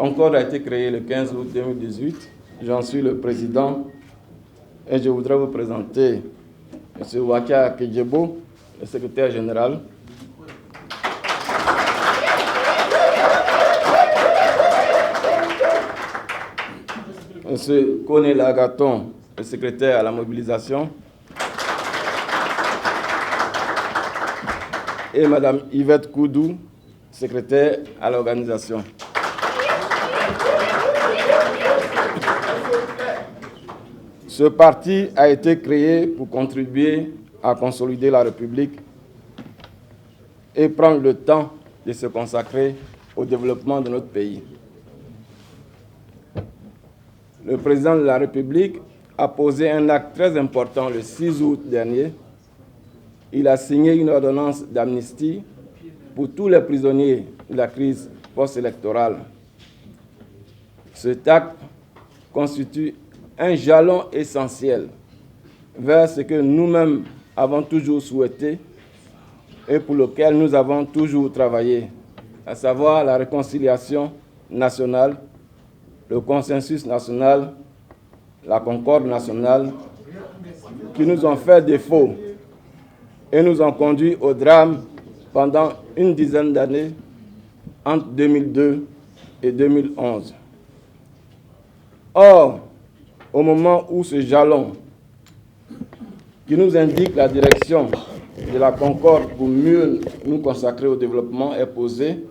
Concorde a été créé le 15 août 2018. J'en suis le président et je voudrais vous présenter M. Wakia Kedjebo, le secrétaire général. M. Kone Lagaton, le secrétaire à la mobilisation. Et Mme Yvette Koudou, secrétaire à l'organisation. Ce parti a été créé pour contribuer à consolider la République et prendre le temps de se consacrer au développement de notre pays. Le président de la République a posé un acte très important le 6 août dernier. Il a signé une ordonnance d'amnistie pour tous les prisonniers de la crise post-électorale. Cet acte constitue un jalon essentiel vers ce que nous-mêmes avons toujours souhaité et pour lequel nous avons toujours travaillé, à savoir la réconciliation nationale, le consensus national, la concorde nationale, qui nous ont fait défaut et nous ont conduit au drame pendant une dizaine d'années entre 2002 et 2011. Or, au moment où ce jalon qui nous indique la direction de la concorde pour mieux nous consacrer au développement est posé,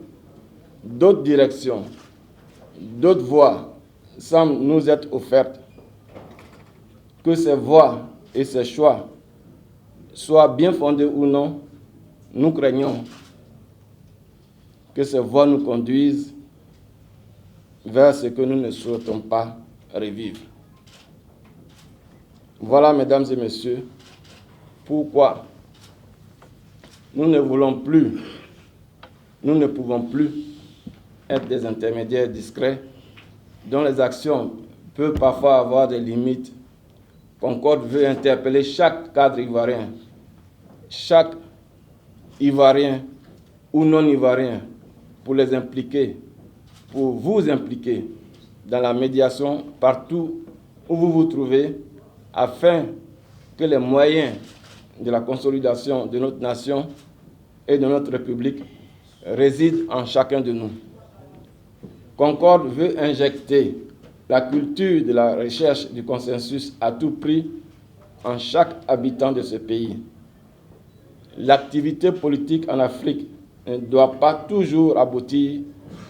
d'autres directions, d'autres voies semblent nous être offertes. Que ces voies et ces choix soient bien fondés ou non, nous craignons que ces voies nous conduisent vers ce que nous ne souhaitons pas revivre. Voilà, mesdames et messieurs, pourquoi nous ne voulons plus, nous ne pouvons plus être des intermédiaires discrets dont les actions peuvent parfois avoir des limites. Concorde veut interpeller chaque cadre ivoirien, chaque Ivoirien ou non-Ivoirien, pour les impliquer, pour vous impliquer dans la médiation partout où vous vous trouvez, afin que les moyens de la consolidation de notre nation et de notre République résident en chacun de nous. Concorde veut injecter la culture de la recherche du consensus à tout prix en chaque habitant de ce pays. L'activité politique en Afrique ne doit pas toujours aboutir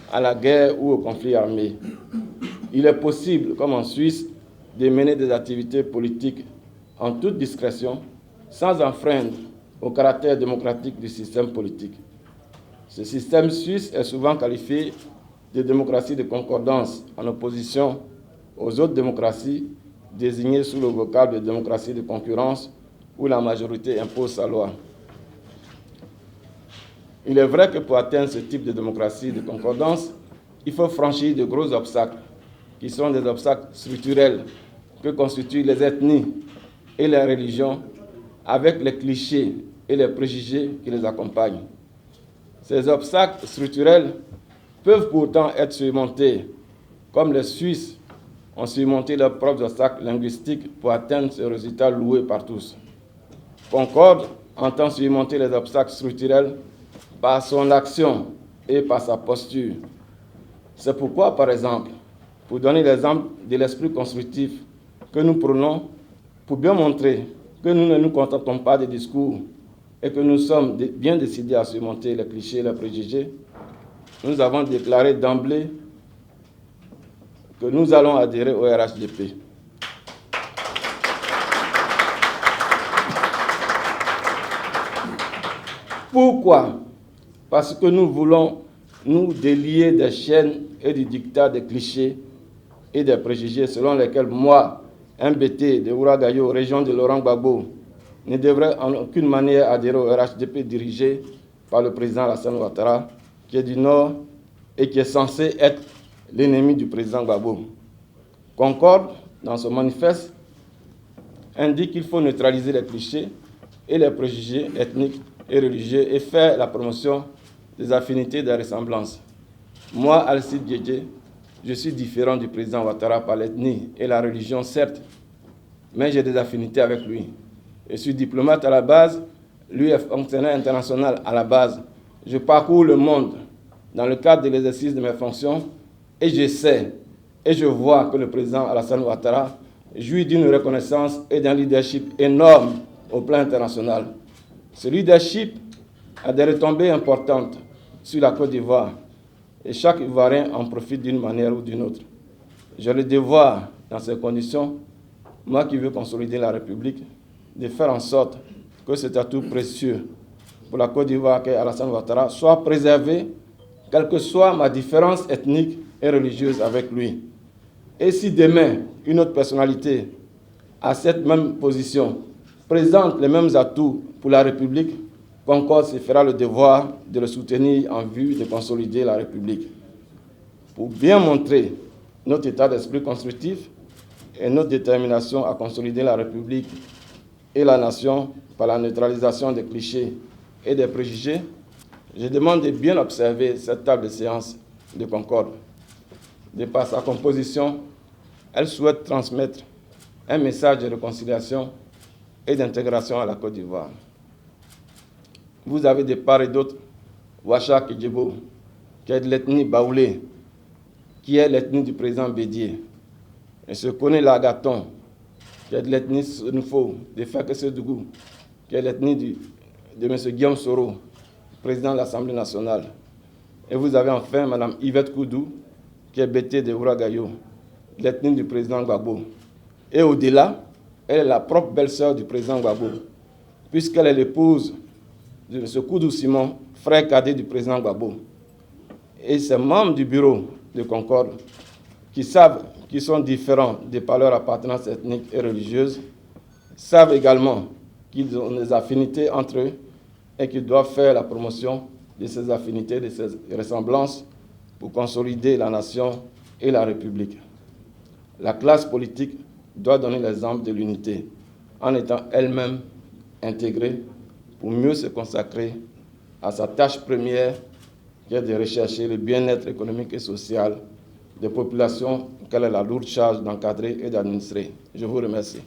à la guerre ou au conflit armé. Il est possible, comme en Suisse, de mener des activités politiques en toute discrétion, sans enfreindre au caractère démocratique du système politique. Ce système suisse est souvent qualifié de démocratie de concordance, en opposition aux autres démocraties désignées sous le vocable de démocratie de concurrence, où la majorité impose sa loi. Il est vrai que pour atteindre ce type de démocratie de concordance, il faut franchir de gros obstacles, qui sont des obstacles structurels que constituent les ethnies et les religions, avec les clichés et les préjugés qui les accompagnent. Ces obstacles structurels peuvent pourtant être surmontés, comme les Suisses ont surmonté leurs propres obstacles linguistiques pour atteindre ce résultat loué par tous. Concorde entend surmonter les obstacles structurels par son action et par sa posture. C'est pourquoi, par exemple, pour donner l'exemple de l'esprit constructif que nous prenons pour bien montrer que nous ne nous contentons pas des discours et que nous sommes bien décidés à surmonter les clichés et les préjugés, nous avons déclaré d'emblée que nous allons adhérer au RHDP. Pourquoi? Parce que nous voulons nous délier des chaînes et du dictat des clichés et des préjugés selon lesquels moi, un BT de Ouragayo, région de Laurent Gbagbo, ne devrait en aucune manière adhérer au RHDP dirigé par le président Alassane Ouattara, qui est du Nord et qui est censé être l'ennemi du président Gbagbo. Concorde, dans son manifeste, indique qu'il faut neutraliser les clichés et les préjugés ethniques et religieux et faire la promotion des affinités et des ressemblances. Moi, Alcide Diédié, je suis différent du président Ouattara par l'ethnie et la religion, certes, mais j'ai des affinités avec lui. Je suis diplomate à la base, lui est fonctionnaire international à la base. Je parcours le monde dans le cadre de l'exercice de mes fonctions et je sais et je vois que le président Alassane Ouattara jouit d'une reconnaissance et d'un leadership énorme au plan international. Ce leadership a des retombées importantes sur la Côte d'Ivoire et chaque Ivoirien en profite d'une manière ou d'une autre. J'ai le devoir, dans ces conditions, moi qui veux consolider la République, de faire en sorte que cet atout précieux pour la Côte d'Ivoire qu'est Alassane Ouattara soit préservé, quelle que soit ma différence ethnique et religieuse avec lui. Et si demain, une autre personnalité à cette même position présente les mêmes atouts pour la République, Concorde se fera le devoir de le soutenir en vue de consolider la République. Pour bien montrer notre état d'esprit constructif et notre détermination à consolider la République et la nation par la neutralisation des clichés et des préjugés, je demande de bien observer cette table de séance de Concorde. De par sa composition, elle souhaite transmettre un message de réconciliation et d'intégration à la Côte d'Ivoire. Vous avez de part et d'autre Ouacha Kedjebo, qui est de l'ethnie Baoulé, qui est l'ethnie du président Bédié. Et se connaît Lagaton, qui est de l'ethnie Senufo, de Fake Sedougou, qui est l'ethnie de M. Guillaume Soro, président de l'Assemblée nationale. Et vous avez enfin Mme Yvette Koudou, qui est Bété de Ouragayo, l'ethnie du président Gbagbo. Et au-delà, elle est la propre belle-sœur du président Gbagbo, puisqu'elle est l'épouse de M. Koudou Simon, frère cadet du président Gbagbo. Et ces membres du bureau de Concorde, qui savent qu'ils sont différents de par leur appartenance ethnique et religieuse, savent également qu'ils ont des affinités entre eux et qu'ils doivent faire la promotion de ces affinités, de ces ressemblances pour consolider la nation et la République. La classe politique doit donner l'exemple de l'unité en étant elle-même intégrée pour mieux se consacrer à sa tâche première qui est de rechercher le bien-être économique et social des populations qu'elle a la lourde charge d'encadrer et d'administrer. Je vous remercie.